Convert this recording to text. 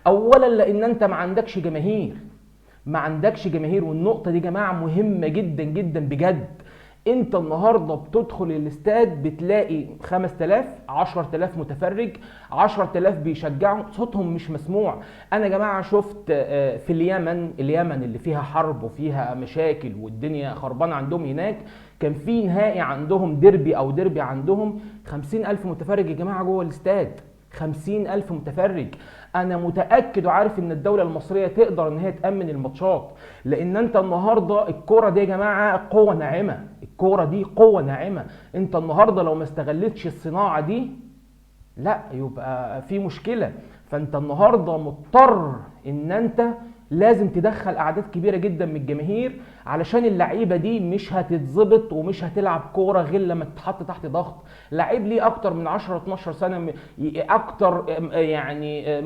اولا لان انت ما عندكش جماهير، ما عندكش جماهير، والنقطه دي يا جماعه مهمه جدا جدا بجد. انت النهارده بتدخل الاستاد بتلاقي 5000 10000 متفرج، 10000 بيشجعوا، صوتهم مش مسموع. انا يا جماعه شفت في اليمن اللي فيها حرب وفيها مشاكل والدنيا خربانه عندهم هناك، كان في نهائي عندهم ديربي عندهم 50000 متفرج يا جماعه جوه الاستاد. 50000 متفرج. انا متاكد وعارف ان الدوله المصريه تقدر ان هي تامن الماتشات، لان انت النهارده الكوره دي يا جماعه قوه ناعمه، الكوره دي قوه ناعمه. انت النهارده لو ما استغلتش الصناعه دي لا يبقى في مشكله. فانت النهارده مضطر ان انت لازم تدخل اعداد كبيره جدا من الجماهير، علشان اللعيبه دي مش هتتظبط ومش هتلعب كوره غير لما تتحط تحت ضغط. لعيب ليه اكتر من 10 12 سنه اكتر يعني